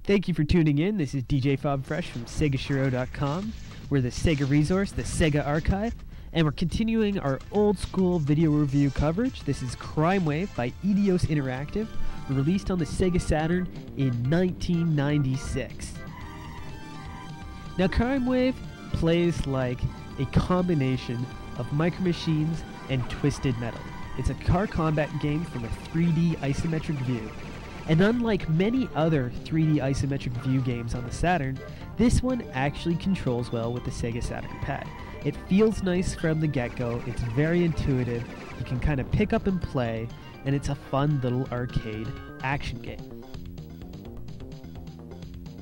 Thank you for tuning in. This is DJ FobFresh from SegaShiro.com. We're the Sega Resource, the Sega Archive, and we're continuing our old school video review coverage. This is CrimeWave by Eido Interactive, released on the Sega Saturn in 1996. Now, CrimeWave plays like a combination of Micro Machines and Twisted Metal. It's a car combat game from a 3D isometric view. And unlike many other 3D isometric view games on the Saturn, this one actually controls well with the Sega Saturn pad. It feels nice from the get-go, it's very intuitive, you can kind of pick up and play, and it's a fun little arcade action game.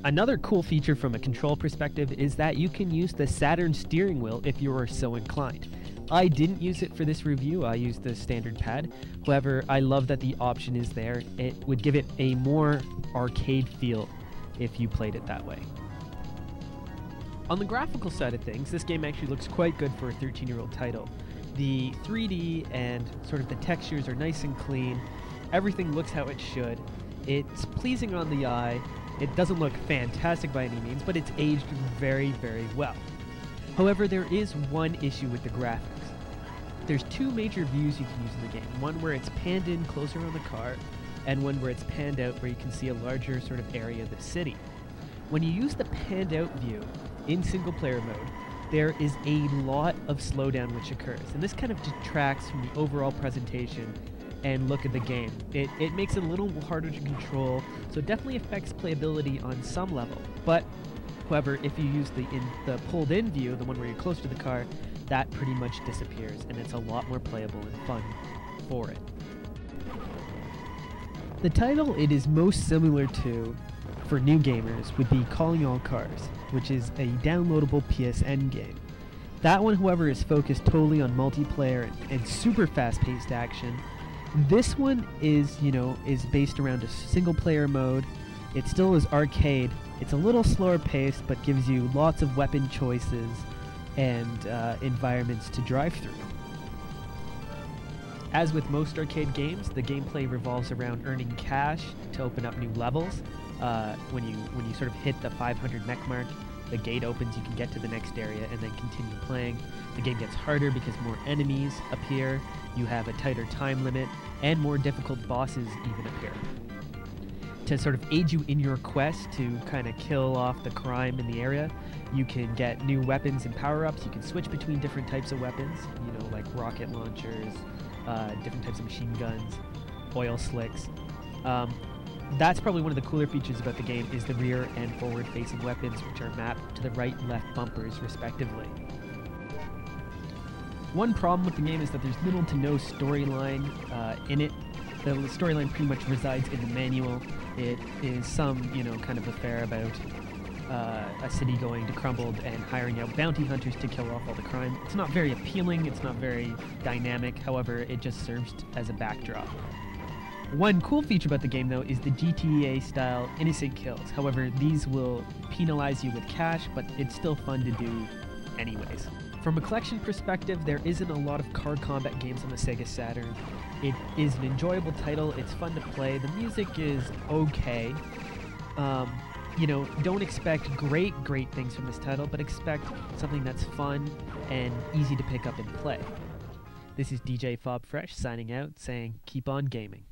Another cool feature from a control perspective is that you can use the Saturn steering wheel if you are so inclined. I didn't use it for this review, I used the standard pad. However, I love that the option is there. It would give it a more arcade feel if you played it that way. On the graphical side of things, this game actually looks quite good for a 13-year-old title. The 3D and sort of the textures are nice and clean. Everything looks how it should. It's pleasing on the eye. It doesn't look fantastic by any means, but it's aged very, very well. However, there is one issue with the graphics. There's two major views you can use in the game. One where it's panned in closer on the car, and one where it's panned out where you can see a larger sort of area of the city. When you use the panned out view in single player mode, there is a lot of slowdown which occurs, and this kind of detracts from the overall presentation and look at the game. It makes it a little harder to control, so it definitely affects playability on some level. But however, if you use the pulled in view, the one where you're close to the car, that pretty much disappears, and it's a lot more playable and fun for it. The title it is most similar to, for new gamers, would be Calling All Cars, which is a downloadable PSN game. That one, however, is focused totally on multiplayer and super fast-paced action. This one is, is based around a single-player mode. It still is arcade. It's a little slower paced, but gives you lots of weapon choices and environments to drive through. As with most arcade games, the gameplay revolves around earning cash to open up new levels. When you sort of hit the 500 mech mark, the gate opens, you can get to the next area and then continue playing. The game gets harder because more enemies appear, you have a tighter time limit, and more difficult bosses even appear. To sort of aid you in your quest to kind of kill off the crime in the area, you can get new weapons and power-ups. You can switch between different types of weapons, like rocket launchers, different types of machine guns, oil slicks. That's probably one of the cooler features about the game is the rear and forward-facing weapons, which are mapped to the right and left bumpers, respectively. One problem with the game is that there's little to no storyline in it. The storyline pretty much resides in the manual. It is some, kind of affair about a city going decrumbled and hiring out bounty hunters to kill off all the crime. It's not very appealing, it's not very dynamic, however, it just serves as a backdrop. One cool feature about the game, though, is the GTA-style innocent kills. However, these will penalize you with cash, but it's still fun to do anyways. From a collection perspective, there isn't a lot of car combat games on the Sega Saturn. It is an enjoyable title, it's fun to play, the music is okay. Don't expect great things from this title, but expect something that's fun and easy to pick up and play. This is DJ FobFresh signing out, saying keep on gaming.